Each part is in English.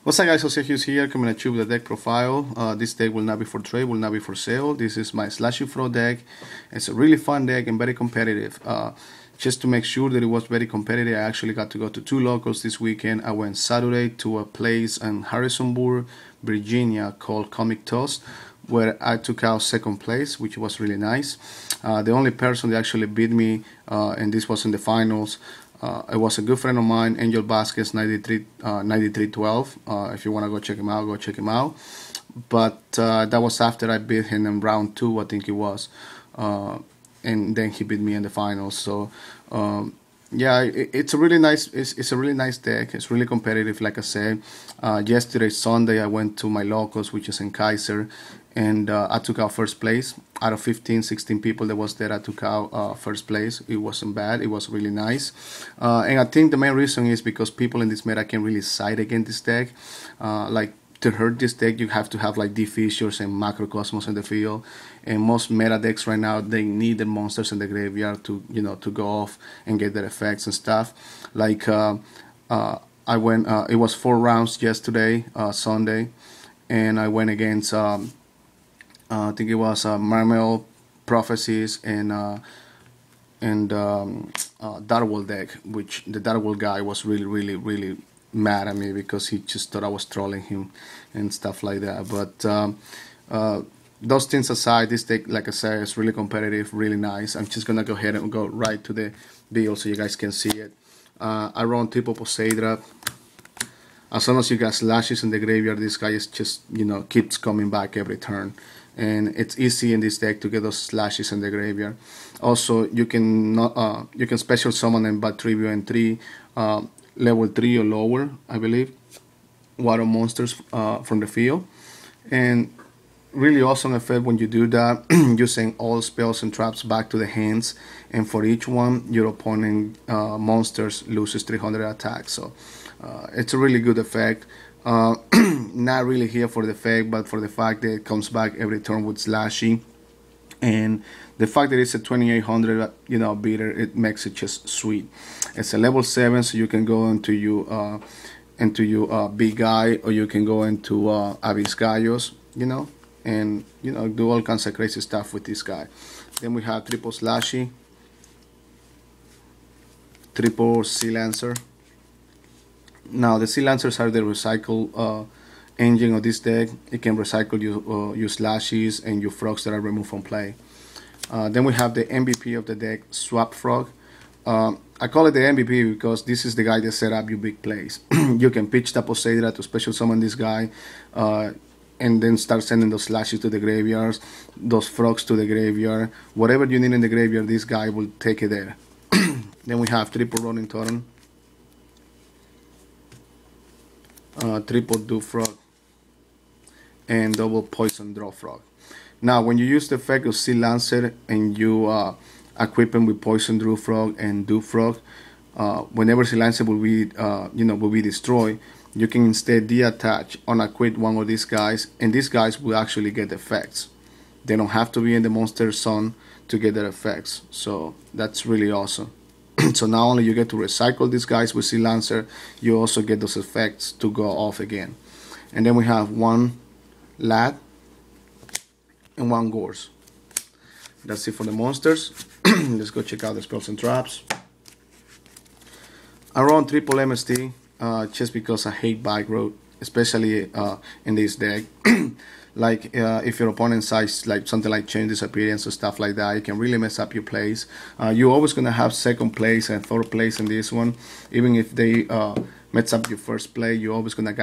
What's up guys, Jose Hughes here, coming at you with a deck profile. This deck will not be for trade, will not be for sale. This is my Slushy-Frog deck. It's a really fun deck and very competitive. Just to make sure that it was very competitive, I actually got to go to 2 locals this weekend. I went Saturday to a place in Harrisonburg, Virginia called Comic Toast, where I took out second place, which was really nice. The only person that actually beat me, and this was in the finals, it was a good friend of mine, Angel Vasquez, 9312. If you want to go check him out, go check him out. But that was after I beat him in round 2, I think it was. And then he beat me in the finals. So yeah, it's a really nice. It's a really nice deck. It's really competitive, like I said. Yesterday, Sunday, I went to my locals, which is in Kaiser, and I took out first place. Out of 15, 16 people that was there, I took out first place. It wasn't bad. It was really nice. And I think the main reason is because people in this meta can really side against this deck. Like, to hurt this deck, you have to have like D-Fissures and Macrocosmos in the field. And most meta decks right now, they need the monsters in the graveyard to, to go off and get their effects and stuff. Like, I went, it was 4 rounds yesterday, Sunday, and I went against, I think it was Marmel Prophecies and Darwell deck, which the Darwell guy was really mad at me because he just thought I was trolling him and stuff like that. But those things aside, this deck, like I said, is really competitive, really nice. I'm just gonna go ahead and go right to the deal so you guys can see it. I run triple Poseidra. As long as you got slashes in the graveyard, this guy is just, keeps coming back every turn. And it's easy in this deck to get those slashes in the graveyard. Also, you can special summon and bad tribute and 3 level 3 or lower, I believe, water monsters from the field. And really awesome effect when you do that. You send all spells and traps back to the hands, and for each one, your opponent monsters loses 300 attacks. So it's a really good effect. Not really here for the effect, but for the fact that it comes back every turn with Slashy, and the fact that it's a 2800 beater, it makes it just sweet. It's a level 7, so you can go into your big guy, or you can go into Abyss Gaios, and do all kinds of crazy stuff with this guy. Then we have triple Slashy, triple Sea Lancer. Now the Sea Lancers are the recycle engine of this deck. It can recycle your Slashies and your frogs that are removed from play. Then we have the MVP of the deck, Swap-Frog. I call it the MVP because this is the guy that set up your big plays. You can pitch the Poseidra to special summon this guy, and then start sending those Slashes to the graveyards, those frogs to the graveyard. Whatever you need in the graveyard, this guy will take it there. Then we have triple Rolling Torrent, triple Do Frog, and double Poison Draw Frog. Now, when you use the effect of Sea Lancer and you equip him with Poison Draw Frog and Do Frog, whenever Sea Lancer will be destroyed, you can instead deattach, unequip one of these guys, and these guys will actually get effects. They don't have to be in the monster zone to get their effects. So that's really awesome. So not only you get to recycle these guys with Sea Lancer, you also get those effects to go off again. And then we have 1 Lad and 1 Gorse. That's it for the monsters. Let's go check out the spells and traps. I run triple MST just because I hate bike road, especially in this deck. Like if your opponent size like something like Chain Disappearance or stuff like that, it can really mess up your plays. You're always gonna have second place and third place in this one. Even if they mess up your first play, you're always gonna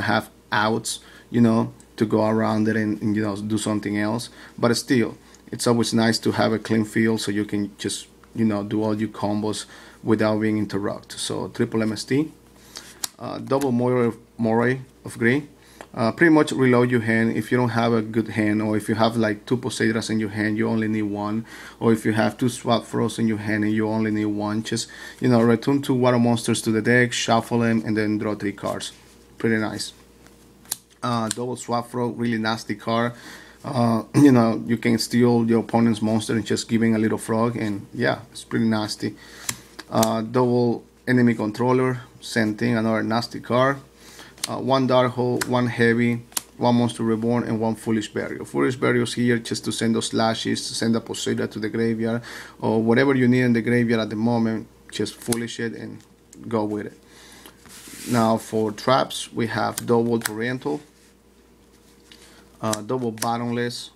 have outs, to go around it and do something else. But still, it's always nice to have a clean field so you can just do all your combos without being interrupted. So triple MST, double Moray of Green. Pretty much reload your hand. If you don't have a good hand, or if you have like 2 Poseidras in your hand, you only need 1, or if you have 2 Swap-Frogs in your hand and you only need 1, just return 2 water monsters to the deck, shuffle them, and then draw 3 cards. Pretty nice. Double Swap-Frog, really nasty card. You can steal your opponent's monster and just giving a little frog, and yeah, it's pretty nasty. Double Enemy Controller, same thing, another nasty card. one Dark Hole, one Heavy, one Monster Reborn, and one Foolish Burial. Foolish Burial's here just to send those slashes, to send a Poseidon to the graveyard, or whatever you need in the graveyard at the moment, just Foolish it and go with it. Now for traps, we have double Torrential, double Bottomless,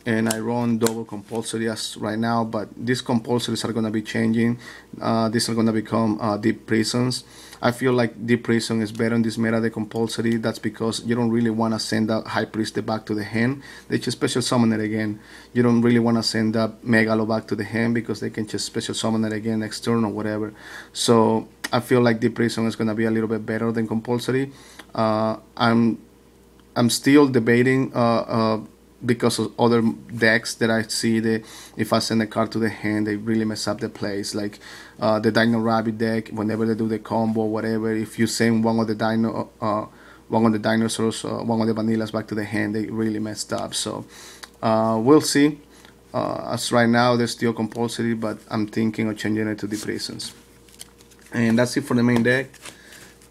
and I run double compulsory as right now, but these compulsories are going to be changing. These are going to become deep prisons. I feel like deep prison is better in this meta than compulsory. That's because you don't really want to send that high priest back to the hand. They just special summon it again. You don't really want to send that megalo back to the hand because they can just special summon it again next turn or whatever. So I feel like deep prison is going to be a little bit better than compulsory. I'm still debating because of other decks that I see that if I send a card to the hand, they really mess up the plays. Like the Dino Rabbit deck, whenever they do the combo, whatever, if you send one of the dinosaurs, one of the vanillas back to the hand, they really messed up. So we'll see. As right now, they're still compulsory, but I'm thinking of changing it to the prisons. And that's it for the main deck.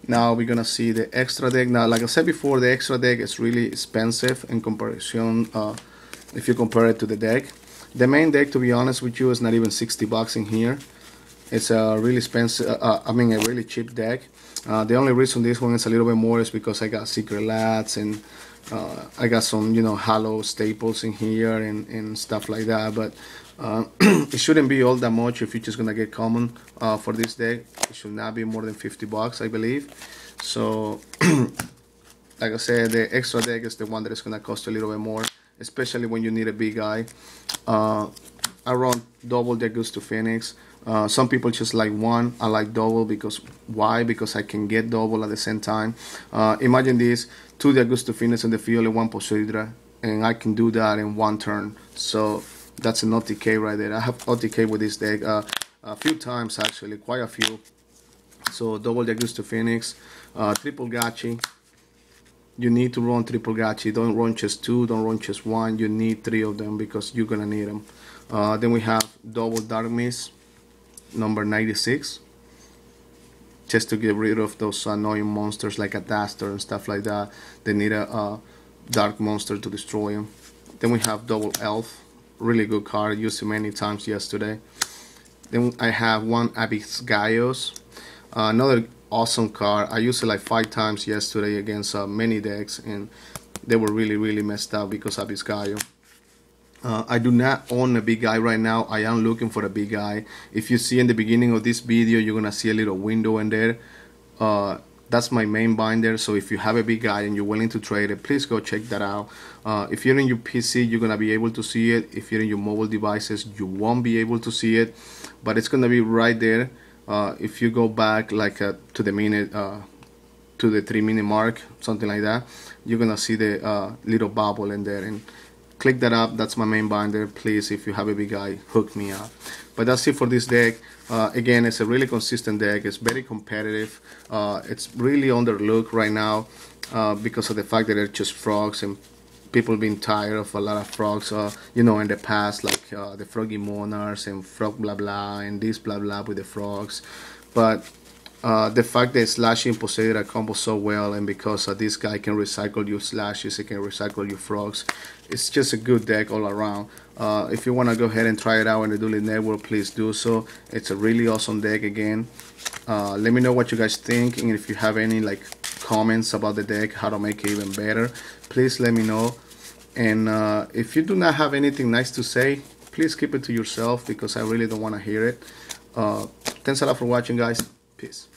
Now we're gonna see the extra deck. Now, like I said before, the extra deck is really expensive in comparison. If you compare it to the deck, the main deck, to be honest with you, is not even $60 in here. It's a really expensive. I mean, a really cheap deck. The only reason this one is a little bit more is because I got Secret Lats and I got some, hollow staples in here and stuff like that. But it shouldn't be all that much if you're just gonna get common for this deck. It should not be more than $50, I believe. So like I said, the extra deck is the one that is gonna cost a little bit more, especially when you need a big guy. I run double the Augusto Phoenix. Some people just like one. I like double because why? Because I can get double at the same time. Imagine this: 2 the Augusto Phoenix in the field and 1 Poseidra, and I can do that in 1 turn. So that's an OTK right there. I have OTK with this deck a few times, actually, quite a few. So double the Augusto Phoenix, triple Gachi. You need to run triple Gachi. Don't run just 2, don't run just 1. You need 3 of them because you're gonna need them. Then we have double Dark Mist, number 96, just to get rid of those annoying monsters like a Daster and stuff like that. They need a dark monster to destroy them. Then we have double Elf, really good card, used it many times yesterday. Then I have 1 Abyss Gaios, another awesome card. I used it like 5 times yesterday against many decks, and they were really messed up because Abyss Gaio. I do not own a big guy right now. I am looking for a big guy. If you see in the beginning of this video, you're gonna see a little window in there. That's my main binder. So if you have a big guy and you're willing to trade it, please go check that out. If you're in your PC, you're gonna be able to see it. If you're in your mobile devices, you won't be able to see it, but it's gonna be right there. If you go back like to the minute, to the 3-minute mark, something like that, you're gonna see the little bubble in there, and click that up. That's my main binder. Please, if you have a big guy, hook me up. But that's it for this deck. Again, it's a really consistent deck. It's very competitive. It's really underlooked right now because of the fact that they're just frogs, and people been tired of a lot of frogs, in the past, like the Froggy Monarchs and Frog blah blah and this blah blah with the frogs. But the fact that Slushy and Poseidon combo so well, and because this guy can recycle your Slashes, he can recycle your frogs, it's just a good deck all around. If you want to go ahead and try it out in the Dueling Network, please do so. It's a really awesome deck. Again, let me know what you guys think, and if you have any comments about the deck, how to make it even better, please let me know. And if you do not have anything nice to say, please keep it to yourself because I really don't want to hear it. Thanks a lot for watching, guys. Peace.